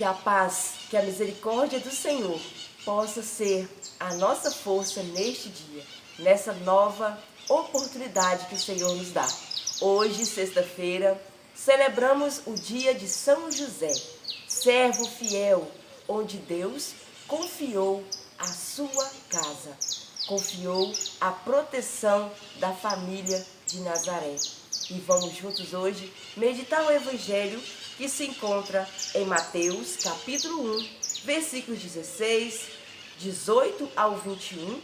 Que a paz, que a misericórdia do Senhor possa ser a nossa força neste dia, nessa nova oportunidade que o Senhor nos dá. Hoje, sexta-feira, celebramos o dia de São José, servo fiel, onde Deus confiou a sua casa, confiou a proteção da família de Nazaré. E vamos juntos hoje meditar o Evangelho que se encontra em Mateus, capítulo 1, versículos 16, 18 ao 21,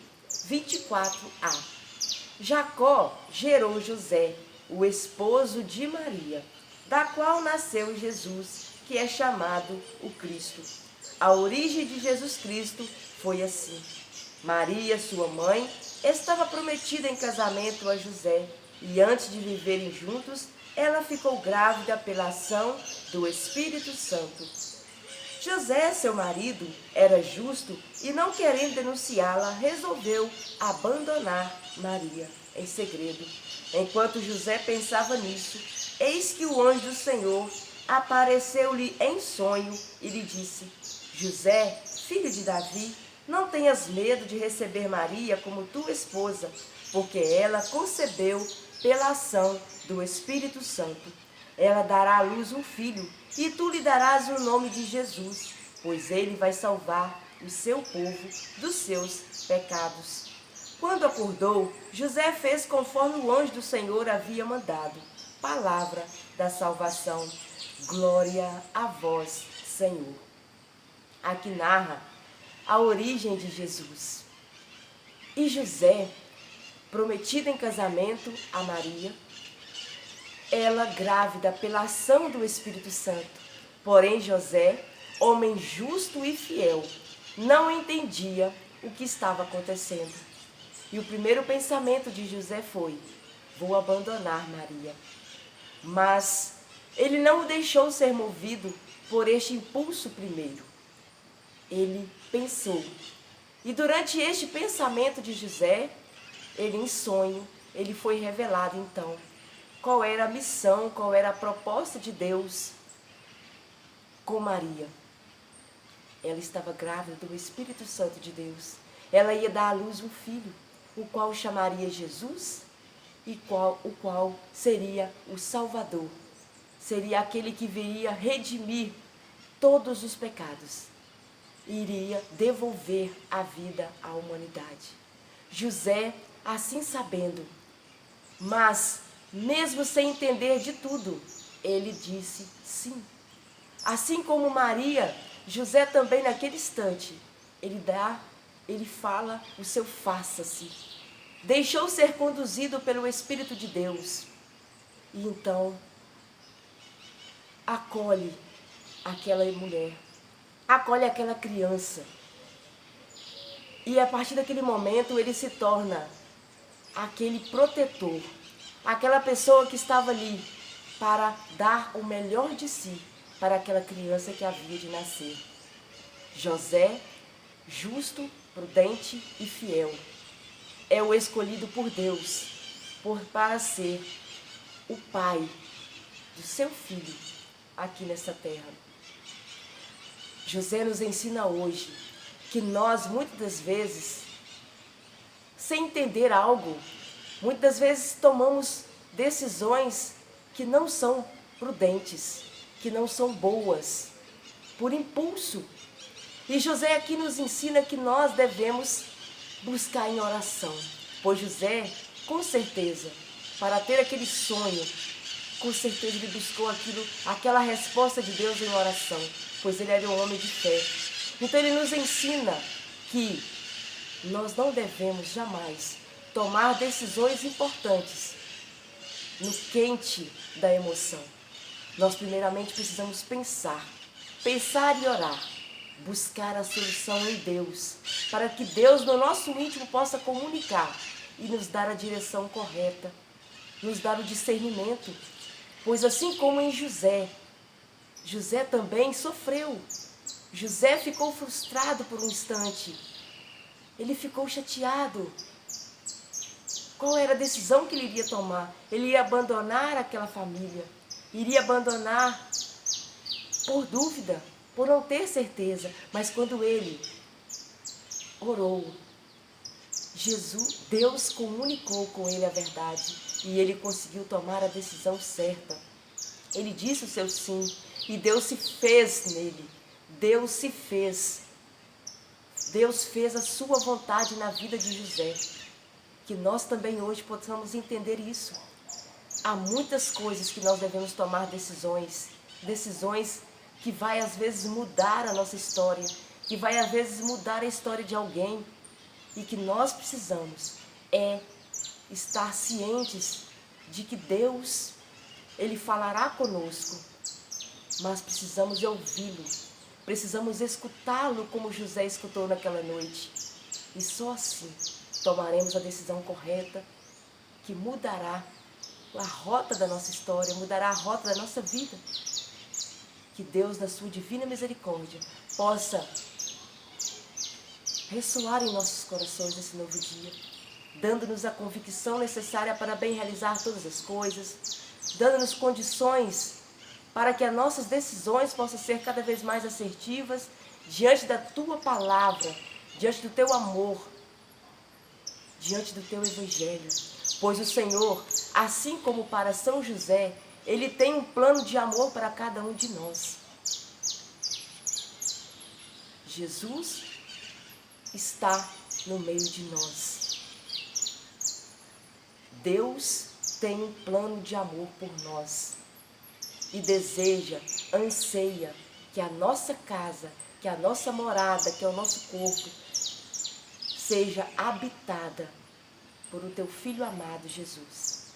24a. Jacó gerou José, o esposo de Maria, da qual nasceu Jesus, que é chamado o Cristo. A origem de Jesus Cristo foi assim. Maria, sua mãe, estava prometida em casamento a José, e antes de viverem juntos, ela ficou grávida pela ação do Espírito Santo. José, seu marido, era justo e, não querendo denunciá-la, resolveu abandonar Maria em segredo. Enquanto José pensava nisso, eis que o anjo do Senhor apareceu-lhe em sonho e lhe disse: José, filho de Davi, não tenhas medo de receber Maria como tua esposa, porque ela concebeu pela ação do Espírito Santo. Ela dará à luz um filho, e tu lhe darás o nome de Jesus, pois ele vai salvar o seu povo dos seus pecados. Quando acordou, José fez conforme o anjo do Senhor havia mandado. Palavra da salvação. Glória a vós, Senhor. Aqui narra a origem de Jesus. E José, prometido em casamento a Maria, ela grávida pela ação do Espírito Santo. Porém, José, homem justo e fiel, não entendia o que estava acontecendo. E o primeiro pensamento de José foi: vou abandonar Maria. Mas ele não o deixou ser movido por este impulso primeiro. Ele pensou. E durante este pensamento de José, ele em sonho, ele foi revelado então qual era a missão, qual era a proposta de Deus com Maria. Ela estava grávida do Espírito Santo de Deus. Ela ia dar à luz um filho, o qual chamaria Jesus e o qual seria o Salvador. Seria aquele que viria redimir todos os pecados. Iria devolver a vida à humanidade. José, assim sabendo, mas mesmo sem entender de tudo, ele disse sim. Assim como Maria, José também naquele instante, ele fala o seu faça-se. Deixou ser conduzido pelo Espírito de Deus. E então, acolhe aquela mulher, acolhe aquela criança. E a partir daquele momento ele se torna aquele protetor, aquela pessoa que estava ali para dar o melhor de si para aquela criança que havia de nascer. José, justo, prudente e fiel, é o escolhido por Deus para ser o pai do seu filho aqui nessa terra. José nos ensina hoje que nós, muitas das vezes, sem entender algo, muitas das vezes tomamos decisões que não são prudentes, que não são boas, por impulso. E José aqui nos ensina que nós devemos buscar em oração. Pois José, com certeza, para ter aquele sonho, com certeza ele buscou aquela resposta de Deus em oração, pois ele era um homem de fé. Então ele nos ensina que nós não devemos jamais tomar decisões importantes no quente da emoção. Nós primeiramente precisamos pensar e orar, buscar a solução em Deus, para que Deus no nosso íntimo possa comunicar e nos dar a direção correta, nos dar o discernimento. Pois assim como em José também sofreu. José ficou frustrado por um instante. Ele ficou chateado. Qual era a decisão que ele iria tomar? Ele ia abandonar aquela família. Iria abandonar por dúvida. por não ter certeza, mas quando ele orou, Deus comunicou com ele a verdade e ele conseguiu tomar a decisão certa. Ele disse o seu sim e Deus se fez nele. Deus se fez. Deus fez a sua vontade na vida de José. Que nós também hoje possamos entender isso. Há muitas coisas que nós devemos tomar decisões que vai às vezes mudar a nossa história, que vai às vezes mudar a história de alguém, e que nós precisamos estar cientes de que Deus, Ele falará conosco, mas precisamos ouvi-lo, precisamos escutá-lo como José escutou naquela noite, e só assim tomaremos a decisão correta que mudará a rota da nossa história, mudará a rota da nossa vida. Que Deus, na sua divina misericórdia, possa ressoar em nossos corações esse novo dia, dando-nos a convicção necessária para bem realizar todas as coisas, dando-nos condições para que as nossas decisões possam ser cada vez mais assertivas diante da Tua palavra, diante do Teu amor, diante do Teu Evangelho. Pois o Senhor, assim como para São José, Ele tem um plano de amor para cada um de nós. Jesus está no meio de nós. Deus tem um plano de amor por nós e deseja, anseia que a nossa casa, que a nossa morada, que o nosso corpo seja habitada por o Teu Filho amado Jesus.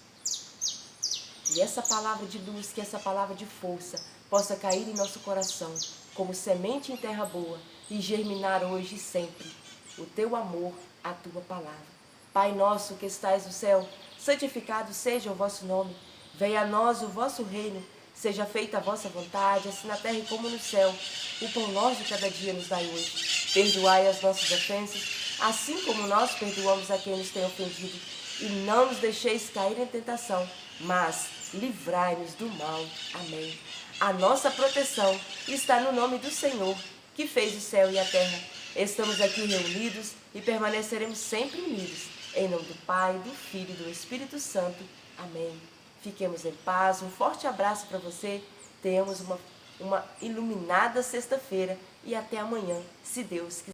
E essa palavra de luz, que essa palavra de força possa cair em nosso coração como semente em terra boa e germinar hoje e sempre o Teu amor, a Tua palavra. Pai nosso que estais no céu, santificado seja o vosso nome. Venha a nós o vosso reino, seja feita a vossa vontade, assim na terra como no céu. O pão nosso de cada dia nos dai hoje. Perdoai as nossas ofensas, assim como nós perdoamos a quem nos tem ofendido. E não nos deixeis cair em tentação, mas livrai-nos do mal. Amém. A nossa proteção está no nome do Senhor, que fez o céu e a terra. Estamos aqui reunidos e permaneceremos sempre unidos. Em nome do Pai, do Filho e do Espírito Santo. Amém. Fiquemos em paz. Um forte abraço para você. Tenhamos uma iluminada sexta-feira e até amanhã, se Deus quiser.